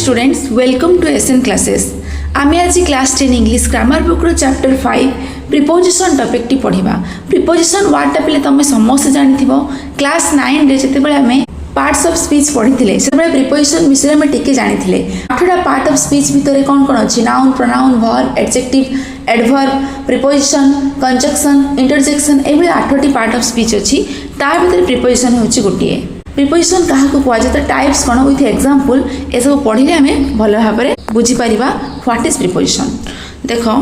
students, welcome to SN classes. आमे आज class 10 English grammar book रो चैप्टर 5 प्रीपोजिशन टॉपिक टी पढ़िबा। प्रीपोजिशन वर्ड टा पले तमे समस्त जानिथिबो। क्लास 9 रे जते बेले हमें पार्ट्स ऑफ स्पीच पढ़िथिले से बेले प्रीपोजिशन विषय में टिके जानिथिले। आठटा पार्ट ऑफ स्पीच भितरे कोन कोन अछि? Noun, pronoun, verb, adjective, adverb, preposition, conjunction, interjection एबे 8टी पार्ट ऑफ स्पीच अछि। तार भितरे प्रीपोजिशन होछि गोटिए। प्रीपोजिशन कहा को कुआ जता टाइप्स कोन विथ एग्जांपल ए सब पढ़िले हमें भलो भाबरे बुझी परिबा व्हाट इज प्रीपोजिशन। देखो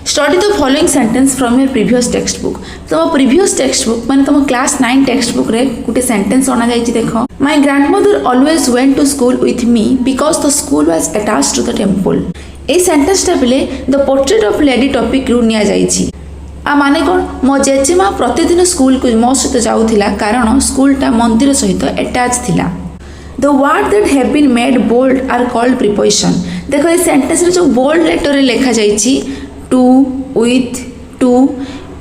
study the following sentence from your previous text book. तुम प्रीवियस टेक्स्ट बुक माने तुम क्लास 9 टेक्स्ट बुक रे गुटे सेंटेंस अना जाईची। देखो my grandmother always went to school with me because the school was attached to the temple. ए sentence टा पले the portrait of lady topic रु निया जाईची। आ माने कौन? मो जेजेमा प्रतिदिन स्कूल को मो सहित जाऊला कारण स्कूलटा मंदिर सहित अटैच थिला। The word that have been made bold are called preposition. देखो ये सेंटेंस रे जो बोल्ड लेटर रे लिखा जाईची टू, विथ, टू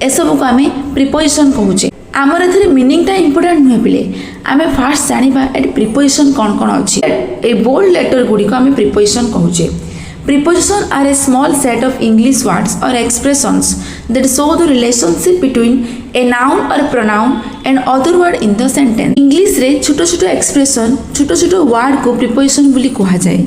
ए सब को हमें प्रीपोजिशन कहूचे। आमर एथरे मीनिंग टा इंपोर्टेंट नुहे पिले। आमे फास्ट जानिबा ए प्रीपोजिशन कोन कोन अछि। ए बोल्ड लेटर गुडी को हमें preposition कहूचे। Prepositions are a small set of English words or expressions that show the relationship between a noun or pronoun and other word in the sentence. English रे छोटो छोटो expression, छोटो छोटो word को preposition बोली कहा जाए.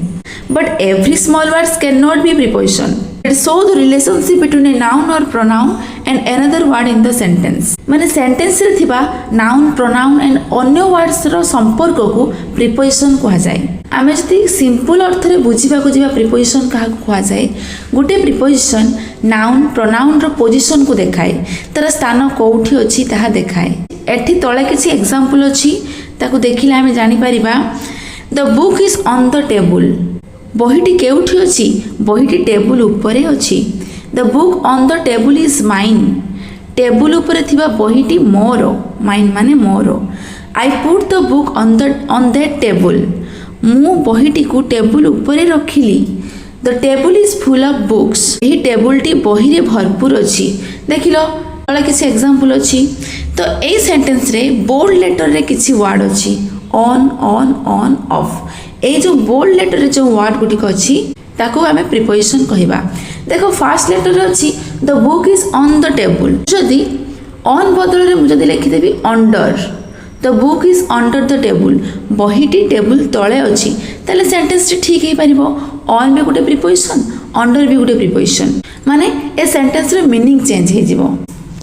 But every small words cannot be preposition. It show the relationship between a noun or pronoun and another word in the sentence. माने sentence रे थिबा noun, pronoun and अन्य words रो संपर्क को preposition कहा जाए. आमे जति सिंपल अर्थ रे बुझिबा को जिबा प्रीपोजिशन कहा कहा जाए। गोटे प्रीपोजिशन नाउन प्रोनाउन रो पोजीशन को देखाए, तार स्थान कोठी अछि ताहा देखाए। एठी तळे किछि एग्जांपल अछि, ताको देखिले आमे जानि परिबा। The book is on the table. बहीटी केउठी अछि? बहीटी टेबल ऊपरे अछि। The book on the table is mine. Table ऊपरे थिबा बहीटी मोर। माइन माने मोर। I put the book on that table. मु बहीटी को टेबल ऊपर रखिली। The table is full of books. यही टेबल टी बही रे भरपूर अछि। देखिलो तळे किछि एग्जांपल अछि। तो ए सेंटेंस रे बोल्ड लेटर रे किछि वर्ड अछि। On off. ए जो बोल्ड लेटर रे जो वर्ड गुडी को अछि ताको हमें प्रीपोजिशन कहिबा। देखो फर्स्ट लेटर रे अछि the book is on the table. जदी ऑन बदल रे मु जदी लिखि देबी under. The book is under the table. बहीटी टेबल तले अछि ताले सेंटेंस ठीक हे परिबो। ऑन भी गुटे प्रीपोजिशन, अंडर भी गुटे प्रीपोजिशन, माने ए सेंटेंस रे मीनिंग चेंज हे जिवो।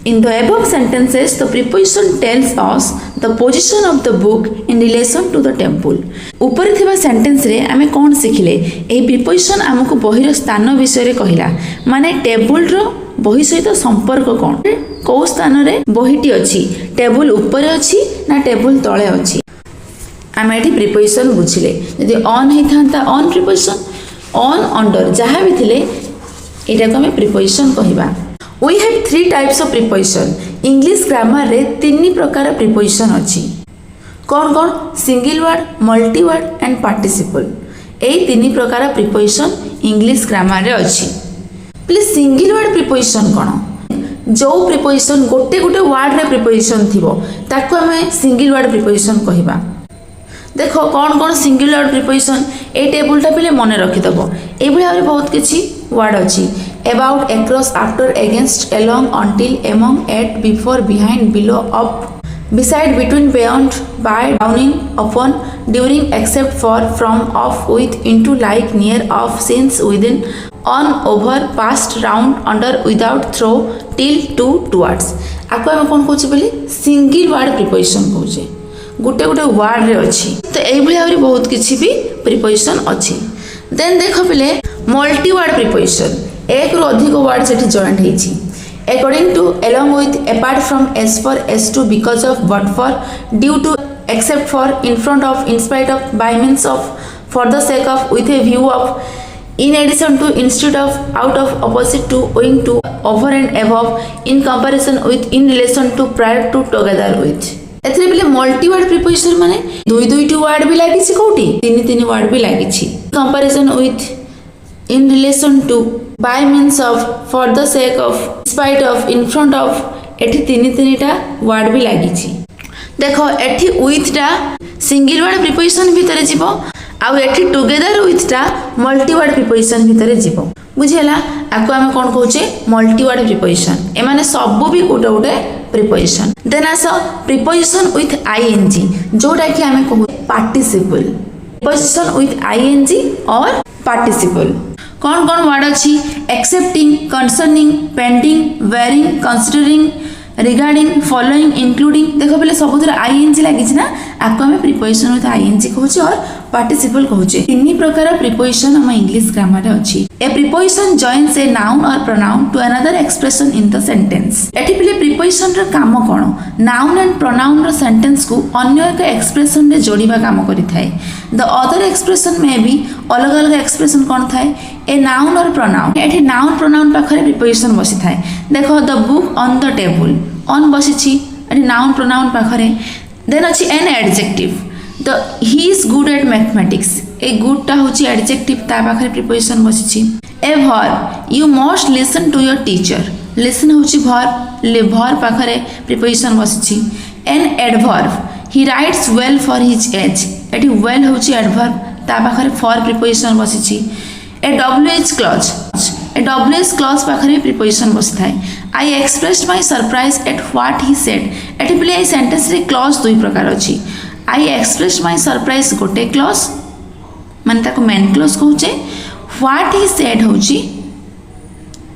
In the above sentences the preposition tells us the position of the book in relation to the temple. ऊपर थिबा सेंटेंस रे आमे कोन सिखिले? ए प्रीपोजिशन हमकु बहिर स्थान विषय रे कहिला, माने टेबल रो बही सहित संपर्क कोन? को स्थान रे बहीटी अछि? टेबल ऊपर अछि ना टेबल तळे अछि? आमे एठी प्रीपोजिशन बुझिले। यदि ऑन हे थांता ऑन प्रीपोजिशन, ऑन अंडर जहा भी थिले एटा को हमें प्रीपोजिशन कहिबा। We have 3 types of preposition. English grammar रे 3 प्रकार प्रीपोजिशन अछि। कोन कोन? Single word, multi word and participle. ए 3 प्रकार प्रीपोजिशन इंग्लिश ग्रामर रे अछि। प्लीज सिंगल वर्ड प्रीपोजिशन कोन? जो प्रीपोजिशन गोटे गोटे वर्ड रे प्रीपोजिशन थिबो ताको हमें सिंगल वर्ड प्रीपोजिशन कहिबा। देखो कौन कौन सिंगल वर्ड प्रीपोजिशन ए टेबल टा पहले मन रखि दबो। ए भली आरे बहुत किछि वर्ड अछि। About, across, after, against, along, until, among, at, before, behind, below, up, beside, between, beyond, by, downing, upon, during, except for, from, off, with, into, like, near, off, since, within, on, over, past, round, under, without, through, till, to, towards। आको हम कोन कहछि बोली single word preposition कहउछे। गुटे गुटे word रे अछि। तो एई भली आउरी बहुत किछि भी प्रीपोजिशन अछि। देन देखो पले मल्टी वर्ड प्रीपोजिशन। एक रो अधिक वर्ड सेठी जॉइंट हेछि। According to, along with, apart from, as for, as to, because of, but for, due to, except for, in front of, in spite of, by means of, for the sake of, with a view of, in addition to, instead of, out of, opposite to, owing to, over and above, in comparison with, in relation to, prior to, together with। एथरे बिले multi word preposition माने दुई दुईटी word भी लागिछि कोठी तीन तीन word भी लागिछि। Comparison with, in relation to, by means of, for the sake of, in spite of, in front of, एठी तीन टा वर्ड भी लागिछि। देखो एठी with टा सिंगल वर्ड प्रीपोजिशन भितरे जीवो आउ एठी टुगेदर विथटा मल्टीवर्ड प्रिपोजिशन भितर जीव बुझीला आको आमे कोन कहूचे मल्टीवर्ड प्रिपोजिशन एमाने सबु भी गोटे गोटे preposition then as preposition with I N G जोटा कि आमे कहू पार्टिसिपल प्रिपोजिशन विथ आईएनजी और पार्टिसिपल कौन कौन वर्ड अच्छी excepting concerning pending barring considering regarding following including देखो पहले सब आईएनजी लगी ना आपको आम प्रिपोजिशन विथ आईएनजी कहूचे और पार्टिसिपल कहूचे तीन प्रकार प्रिपोजिशन हम इंग्लिश ग्रामर रे अछि a preposition joins a noun और pronoun to another expression in the sentence एठी पहले प्रिपोजिशन रो काम कोन नाउन एंड प्रोनाउन रो सेंटेंस को अन्य एक एक्सप्रेशन रे जोड़ीबा काम करि थाए द अदर एक्सप्रेशन में भी अलग अलग एक्सप्रेशन कोन थाए ए नाउन और प्रोनाउन एठी नाउन प्रोनाउन पाखरे प्रिपोजिशन बसी थाए देखो the book on the table on बसिछि एठी नाउन प्रोनाउन पाखरे देन अछि an adjective the he is good at mathematics ए गुड टा होछि एडजेक्टिव ता पाखरे प्रिपोजिशन बसिछि a verb you must listen to your teacher listen होछि वर्ब पाखरे प्रिपोजिशन बसिछि an adverb he writes well for his age एठी वेल होछि एडवर्ब ता पाखरे फॉर प्रिपोजिशन बसिछि a WH clause a WH clause पाखरे प्रिपोजिशन बसि थाए I expressed my surprise at what he said एठी पले ए सेंटेंस रे क्लॉज दुई प्रकार अछि आई एक्सप्रेस्ड माय सरप्राइज गोटे क्लॉज माने ताको मेन क्लॉज कहूचे व्हाट ही सेड होची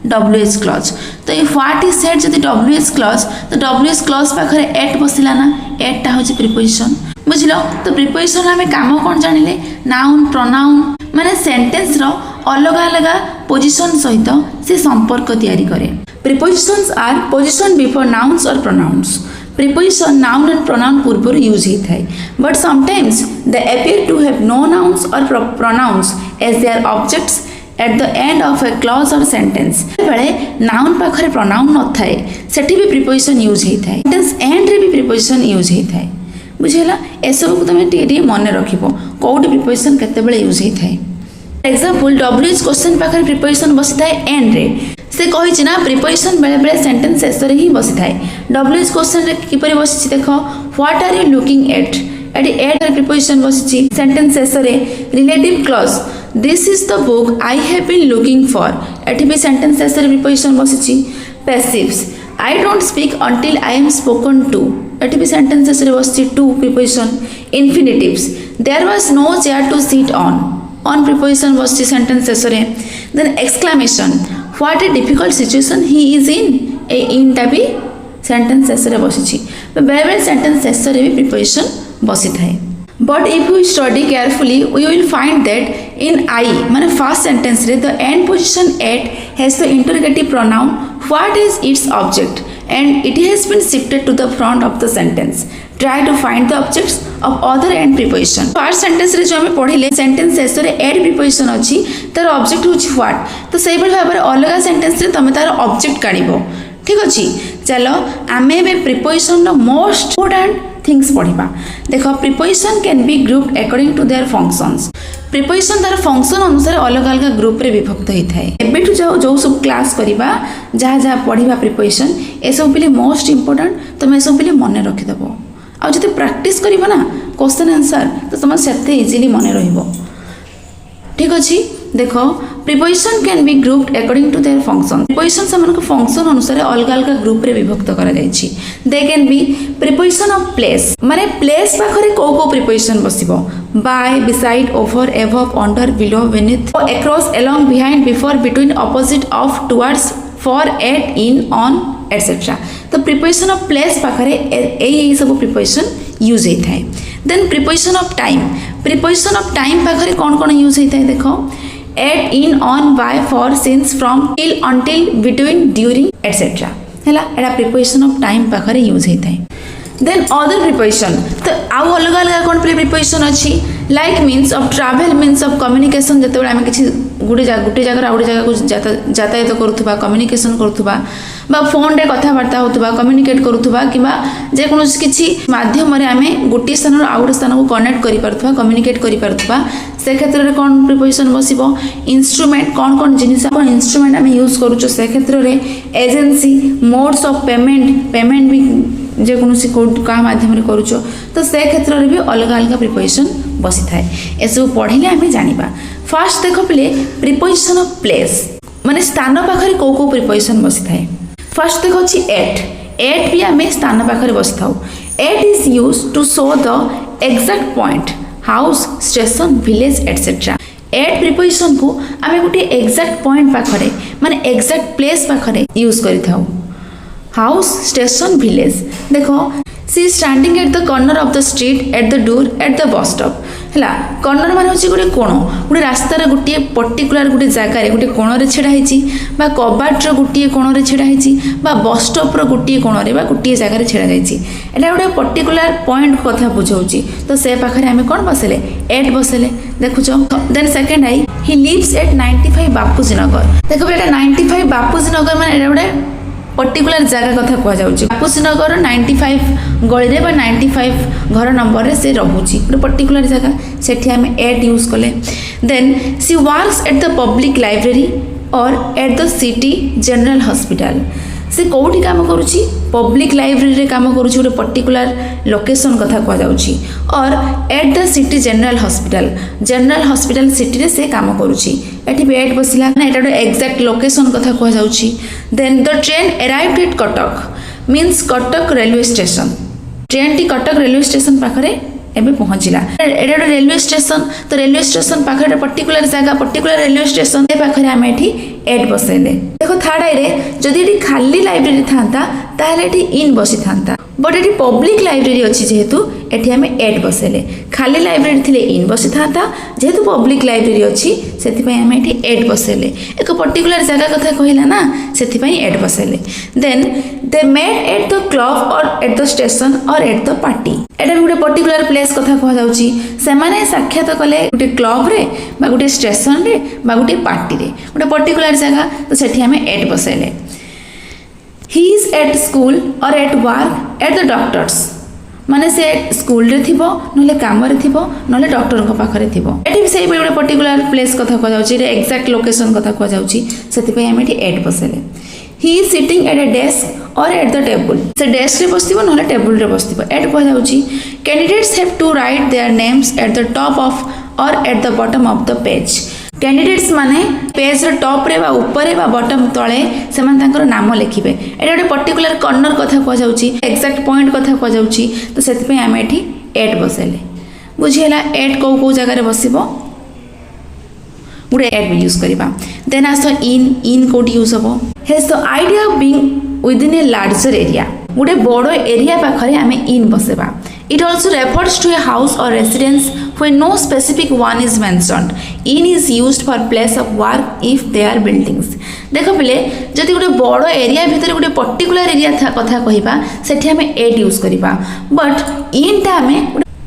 डब्ल्यूएच क्लॉज तो ये व्हाट ही सेड जदि डब्ल्यूएच क्लॉज तो डब्ल्यूएच क्लॉज पाखरे एट बसिला ना एट ता होची प्रिपोजिशन बुझलो तो प्रिपोजिशन हमें काम कोन जानिले नाउन प्रोनाउन माने सेंटेंस रो अलग अलग पोजीशन सहित से संपर्क तैयारी करे prepositions are position before nouns और pronouns preposition noun and pronoun पूर्व यूज होता है but sometimes they appear to have no nouns और pronouns as their objects at the end of a clause और सेंटेंस बेले नाउन पाखरे pronoun न थाए सेठी भी प्रिपोजिशन यूज होता है सेंटेंस एंड रे भी प्रिपोजिशन यूज होता है बुझेला ए सब को तुम टिके मन रखिबो कोड प्रिपोजिशन केते बेले यूज होता है एग्जांपल डब्ल्यूएच क्वेश्चन पाखरे प्रिपोजिशन बसी थाए एंड रे से कही ना प्रिपोजिशन बेले बेले सेंटेंस शेष रे ही बसी थाए डब्ल्यूएच क्वेश्चन रे किपरि बसी देखो what are you looking at एटी एट रे प्रिपोजिशन बसी सेंटेंस शेष रे relative clause this is the book I have been looking for एटी भी सेंटेंस शेष रे प्रिपोजिशन बसी passives I don't speak until I am spoken to एटी भी सेंटेंस शेष रे बसी to preposition infinitives there was no chair to sit on preposition बसी सेंटेंस शेष रे then exclamation what a difficult situation he is in टा भी सेंटेंस शेष रे बसी बेले बेले सेंटेंस शेष रे भी प्रिपोजिशन बसी थाए but if you study carefully we will find that in I माने फर्स्ट सेंटेंस रे the end position at has the interrogative pronoun what is its object and it has been shifted to the front of the sentence. Try to find the objects of other end preposition. First sentence रे जो हमें पढ़िले sentence शेष रे add preposition अछि तार object होछि what तो सेहि भली भाबरे अलग sentence रे तमे तार object काढिबो ठीक अछि चलो आमे बे preposition नो most important things पढ़िबा देखो preposition can be grouped according to their functions. Preposition तार फंक्शन अनुसार अलग अलग ग्रुप रे विभक्त होता है एबेठु जो सब क्लास करिबा जहाँ जहाँ पढ़िबा प्रिपोजिशन ए सब पहिले मोस्ट इंपोर्टेंट तुम ए सब पहिले मन रखि दबो आ जते प्रैक्टिस करिबा ना क्वेश्चन आंसर तो तुम सेते इजीली मन रहइबो ठीक अछि देखो preposition can be grouped according to their function preposition समान को फंक्शन अनुसार अलग अलग ग्रुप रे विभक्त करा जायछि they can be preposition of place माने प्लेस पाखरे को प्रिपोजिशन बसिबो by beside over above under below beneath across along behind before between opposite of towards for at in on etcetera तो प्रिपोजिशन ऑफ प्लेस पाखरे एई सब preposition use होता है देन प्रिपोजिशन ऑफ टाइम पाखरे कौन यूज होता है देखो at in on by for since from till until between during etcetera हैला एटा प्रिपोजिशन ऑफ टाइम पाखरे यूज होता है देन अदर प्रिपोजिशन तो आउ अलग अलग कौन प्रिपोजिशन अच्छी like means of travel means of communication जते आम किसी गोटे जगह आउ जगह को यातायात करुवा कम्युनिकेशन करुवा बा फोन रे कथबार्ता होतुबा कम्युनिकेट करुवा किबा जे कोनोसी किछि माध्यम रे आमे गोटे स्थान आउ गोटे स्थान को कनेक्ट करि पारथुवा कम्युनिकेट करि पारथुवा से क्षेत्र रे कोन प्रिपोजिशन बसिबो इंस्ट्रूमेंट कोन जिनिस कोन इंस्ट्रूमेंट आमे यूज करूचो से क्षेत्र रे एजेंसी मोड्स ऑफ पेमेंट भी जेकोसी क्या मध्यम करुच तो से क्षेत्र में भी अलग अलग प्रिपोजिशन बसी थाए एसबू पढ़े आम जाना। फास्ट देख पे प्रिपोजिशन ऑफ प्लेस माने स्थान पाखे कौ कौ प्रिपोजिशन बसी थाए। फास्ट देख अच्छी एट भी आम स्थान पाखे बसी था। At is use to show the exact point house station village etcetera. At preposition को आम गोटे एग्जैक्ट पॉइंट पाखे माने एग्जैक्ट प्लेस पाखे यूज कर हाउस स्टेशन विलेज। देखो she standing at the corner of the street at the door at the bus stop है। Corner मान हूँ गोटे कोण गोटे रास्तार गोटे पर्टिकुलर गोटे जगार गोटे कोण छेड़ा कबाटर गोटे कोण छेड़ा बस स्टॉपर गोटे कोण गोटे जगार छेड़ा जाए गोटे पर्टिकुलर पॉइंट कथा बुझाऊँगी तो से पाखे आम कौन बसले एट बसले देखुच। Then second I he lives at 95 Bapuji Nagar. देख पे 95 बापूजी नगर मान गोटे पर्टिकुलर जगह कथा कहुच्छी बापूजी नगर 95 गली 95 घर नंबर से रोचे गोटे पर्टिकुलर जगह से आम एट यूज कले। Then she works at the public library or at the city general hospital. से कौटी काम करुच्ची पब्लिक लाइब्रेरी काम करुच्ची गोटे पर्टिकुलर लोकेशन कथा कहुच्छी और at the city general hospital city से काम करुच्ची एटी भी एट बसला एटा गोटे एक्जाक्ट लोकेशन कथा कहुच्छी। Then the train arrived at Cuttack means Cuttack railway station. Train टी कटक रेलवे स्टेशन पाखरे एबे पहुँचला एटा गोटे रेलवे स्टेशन तो रेलवे स्टेशन पाखे पर्टिकुलर जगह पर्टिकुलर रेलवे स्टेशन पाखे आम एटी एट बसैले। देखो थर्ड आई रे जदि ये खाली लाइब्रेरी था ताहले एटी इन बसी था बट ये पब्लिक लाइब्रेरी अच्छी जेहेतु एटी आम एट बसैले। खाली लाइब्रेरी थिले इन बसी था जेहेतु पब्लिक लाइब्रेरी अच्छी से आम एटी एट बसैले एक पर्टिकुलर जगह कथा कहला ना से एट बसैले। Then they met at the club or at the station or at the party एटा भी गोटे पर्टिकुलर प्लेस कथा कहुच्छी से साक्षात कले गोटे क्लब रे बा गोटे स्टेशन रे बा गोटे पार्टी रे गोटे पर्टिकुलर जगह तो सेठी आम एट बसैले। He is at school or at work at the doctor's माने से स्कूल रे थिबो नले काम रे थिबो नले डॉक्टर को पाखरे थिबो एटी से गोटे पर्टिकुलर प्लेस कथा कहुच्छी एक्जाक्ट लोकेशन कथा कहुच्छी से आम एटी एट बसैले। He is sitting at a desk or at the table से डेस्क रे बसथिबो नले टेबल रे बसथिबो एट कहुच्छी। Candidates have to write their names at the top of or at the bottom of the page. Candidates माने page रे top रे बा ऊपर बा बॉटम तळे से माने तांकर नाम लिखिबे एटा गोटे पर्टिकुलर कॉर्नर कथा कहुच्छी एक्जाक्ट पॉइंट कथा कहुच्छी तो सेति आम एठी एट बसैले। बुझिला एट कौ कौ जगह रे बसिबो गोटे एट यूज करवा। देन आस इन कौटी यूज हम has the idea of being within a larger area गोटे बड़ एरिया पाखे आम इन बसेबा। It also refers to a house or residence when no specific one is mentioned. In is used for place of work if they are buildings. देख पे जदि गोटे बड़ एरिया भितर गोटे पर्टिकुलर एरिया कथा कहवा सेठी आम एट यूज करवा बट इनटा आम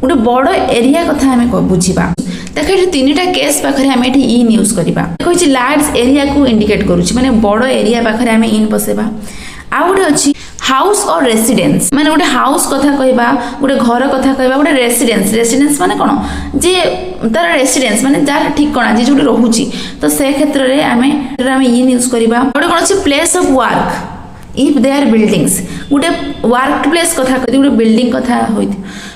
गोटे बड़ एरिया कथा आम बुझा। देख ये तीन टा केस पाखे आम ये इन यूज करवा देखिए लार्ज एरिया को इंडिकेट करुच्ची माने बड़ एरिया पाखे आम इन बसेबा। आउ गोटे अच्छी हाउस और रेसिडेंस माने गोटे हाउस कथा कहवा गोटे घर कथा कहवा गोटे रेसिडेंस माने कौन जे तार रेसिडेंस माने जार ठिकाना जे जो रोचे तो से क्षेत्र में आम इन यूज करवा। गोटे कौन अच्छी place of work if they are buildings गोटे वर्क प्लेस कथा गोटे बिल्डिंग कथा हो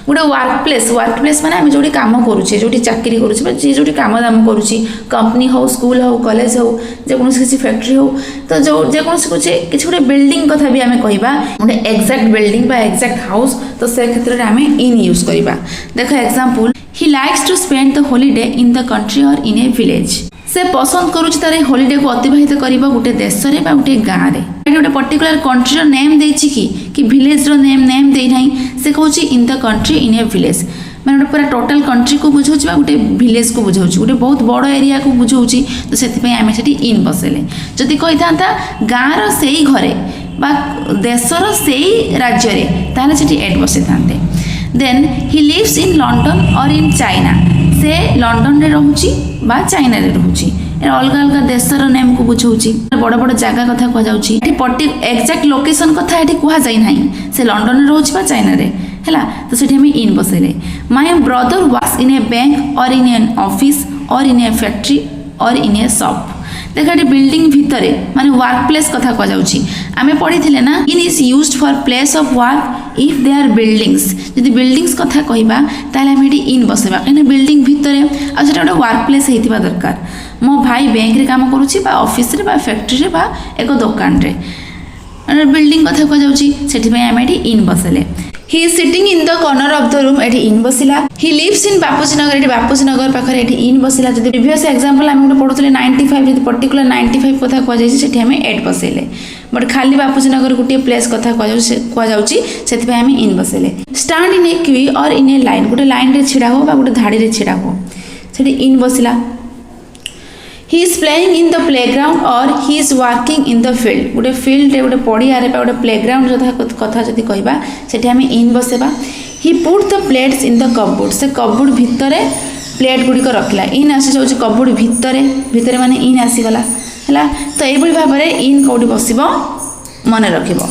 गोटे वर्क प्लेस माने आम जो कम करुचे जो चाकरी करुचे जी जो कम दाम करुच्ची कंपनी हो स्कूल हो कॉलेज हो जेकोसी किसी फैक्ट्री हो तो जो जेकोसी किसी गोटे बिल्डिंग कथा भी आम कहवा गोटे एक्जाक्ट बिल्डिंग बा एक्जाक्ट हाउस तो से क्षेत्र में आम इन यूज करवा। देख example he likes to spend the holiday in the country और इन ए विलेज। से पसंद करुच्ची तार हॉलिडे को अतिबाहित करबा गोटे देश रे बा गोटे गाँव रे गोटे पर्टिकुलर कंट्री नेम देछि कि विलेज रो नेम दे नाही से कहूँ इन the country in A village मैंने गोटे पूरा टोटाल कंट्री को बुझाऊँ गोटे विलेज को बुझाऊँ गोटे बहुत बड़ एरिया को बुझाऊँ तो से आम से इन बसैले। जदि कही था गाँव से घरे बा देशर से राज्य में ताहले से एट बसई था। Then he lives in London और इन चाइना से लंडन रे रोची बा चाइना रे रोची अलग अलग देशर नेम को बुझाऊँगी बड़ बड़ जगह कथा कहुच्छी एक्जाक्ट लोकेशन कथा ये कहुई ना से लंडन रोच बा चाइना रे है तो से इन बसैले। My brother works in a bank or in an office और इन ए फैक्ट्री और इन ए शॉप। देख ये बिल्डिंग भितर माने वर्क प्लेस कथा कह जाउची आमे पढ़ी थिले ना in is used for place of work if they are buildings जदि बिल्डिंग्स कथा कहबा ताले आमे एटी इन बसेबा कने बिल्डिंग भितर आ सेटा गोटे वर्क प्लेस हेतिबा दरकार मो भाई बैंक रे काम करूची बा ऑफिस रे बा फैक्ट्री रे बा एक दुकान रे बिल्डिंग कथा कह जाउची सेठी पय आमे एटी इन बसले he is sitting in the corner of the room एटी इन बसिला he lives in Bapuji Nagar एटी बापूजी नगर पाखरे एटी इन बसिला जदि प्रीवियस एग्जांपल हम गोटे पढुतले 95 जदि पर्टिकुलर 95 कथा कह जाई सेठी हमें 8 बसेले बट खाली बापूजी नगर गोटे प्लेस कथा कह जाउची सेठी पे हमें इन बसेले स्टैंड इन ए क्यू और इन ए लाइन गोटे लाइन रे छिडा हो बा गोटे धाडी रे छिडा हो सेठी इन बसिला he is playing in the playground or he is working in the field गोटे फील्ड रे गोटे पड़िया रे गोटे प्लेग्राउंड कथा जदि कहबा सेठी हमें इन बसेबा he put the plates in the cupboard से कपबोर्ड भितरे प्लेट गुडी को रखला इन आसी जाउची कपबोर्ड भितरे माने इन आसी गला हला तो एई बळी भाबरे इन कोडी बसिबो मने रखिबो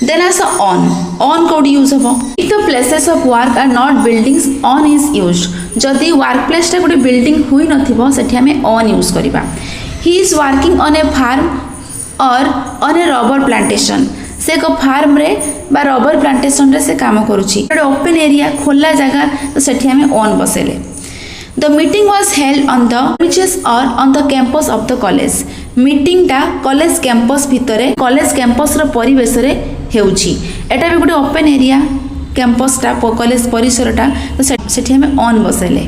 देन आस ऑन कोडी यूज हबो if the places of work are not buildings on is used जदि वर्क प्लेस टा गोटे बिल्डिंग हुई नथिबो सेठी हमें ऑन यूज करिबा he is working on a farm और ऑन ए रबर प्लांटेशन से को फार्म रे बा रबर प्लांटेशन रे से काम करूची गोटे ओपन एरिया खोला जगह तो सेठी हमें ऑन बसेले The meeting was held on the premises or on the campus of the college. Meeting टा कॉलेज कैंपस भितरे कॉलेज कैंपस रो परिवेश रे हेउची एटा भी गोटे ओपन एरिया कैंपस टा कॉलेज परिसर टा तो सेठी हमें ऑन बसेले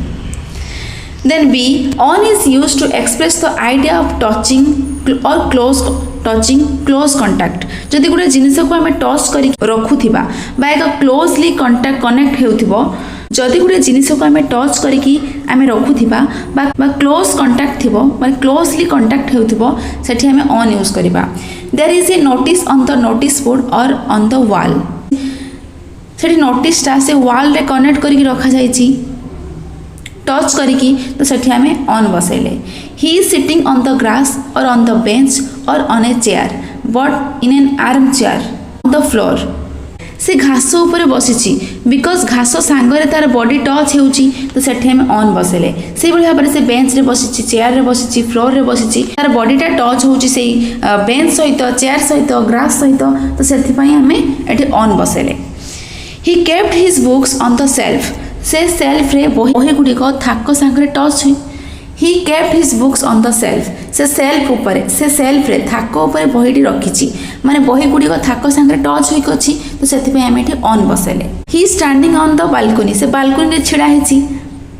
then B on is used to express the idea of touching or close contact जदि गोटे जिनिस को हमें टच करी रखुथिबा बा एक क्लोजली कांटेक्ट कनेक्ट हेउथिबो जदि गोटे जिनिस को आम टच करिकी आम रखुथिबा बा क्लोज कांटेक्ट थिबो माने क्लोजली कांटेक्ट हेउथिबो सेठी आम ऑन यूज करिबा there is a notice on the notice board or on the wall सेठी नोटिस टा से वॉल रे कनेक्ट करिकी रखा जाईची टच करिकी तो सेठी आम ऑन बसेले he is sitting on the grass or on the bench or on a chair but in an armchair on the floor से घास ऊपर बसी बिकज घास सांगरे तार बॉडी टच होउची तो सेठी हम ऑन बसेले से भाई भाव से बेंच रे बसी चेयर रे बसी फ्लोर रे बसी तार बॉडीटा टच होउची से बेंच सहित चेयर सहित ग्रास सहित तो सेठी पई हमें एठी ऑन बसेले he kept his books on the shelf से सेल्फ रे बही गुडी को थाक सांगरे टच हुई he kept his books on the shelf से सेल्फ रे थाक ऊपर बहीटी रखी माने बही गुडी को थाक सांगरे टच होई अछि तो सेति पे हम एठी ऑन बसेले he standing on the balcony से बालकनी रे छिड़ा हेची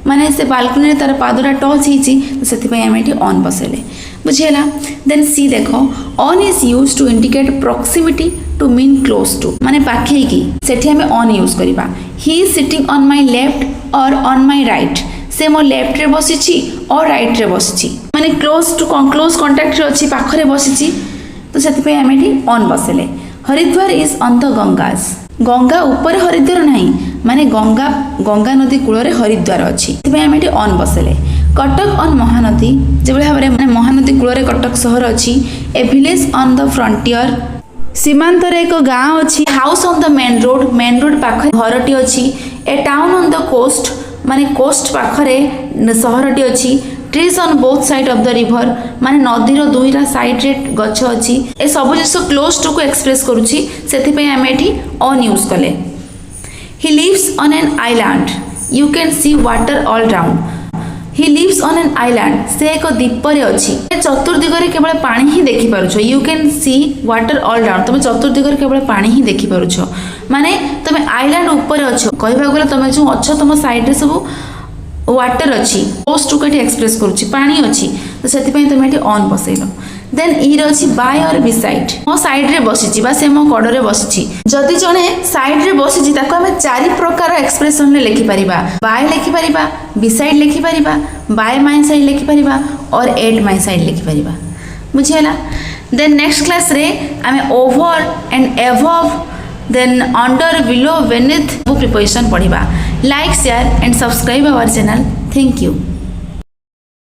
माने से बालकनी रे तार पादरा टच हेची तो सेति पे हम एठी ऑन बसेले बुझेला देन सी देखो on is used to indicate proximity to mean close to माने पाखे की सेठी हम ऑन यूज करिबा he is sitting on my left और ऑन माय राइट से मो लेफ्ट रे बसिची और राइट रे बसिची माने क्लोज कांटेक्ट रे अछि पाखरे बसिची तो सेति पे हम एठी ऑन बसेले Haridwar is on the Ganges Ganga ऊपर हरिद्वार नहीं माने गंगा नदी कूल रे हरिद्वार अछि सेति पे हम एठी ऑन बसेले कटक ऑन महानदी जे भाव रे माने महानदी कूल रे कटक शहर अछि ए विलेज ऑन द फ्रंटियर सीमांत रे एक गांव अछि house on the main road पाखरे घरटी अछि ए टाउन ऑन द कोस्ट माने कोस्ट पाखरे शहरटी अछि trees on both side of the river माने नदी रो दुईरा साइड रे गछ अछि ए सब जिस क्लोज टू को एक्सप्रेस करूची सेति पे हम एठी ऑन यूज कले he lives on an island you can see water all round he lives on an island से एक द्वीप रे अछि चतुर्दिगरे केवल पानी ही देखि पारुछो you can see water all round तुम चतुर्दिगरे केवल पानी ही देखि पारुछो माने तुम आइलैंड ऊपर अछो कहबा गले तुम जो अछो तुम साइड रे सब वाटर अच्छी क्लोज टू के एक्सप्रेस करुच्ची पानी अच्छी तो से तुम ये ऑन बसैल देन ई अच्छी बाय और बिसाइड मो साइड रे बसी से मो कड़ रे बसी जदि जड़े साइड रे बसी आम चारि प्रकार एक्सप्रेशन में लिखिपर बाय लिखिपर बिसाइड लिखिपर बाय माय साइड लिखिपर और एट माय साइड लिखिपर बुझीगला देन नेक्स्ट क्लास रे आम over and above then under below beneath preposition पढ़िबा like share and subscribe our channel thank you.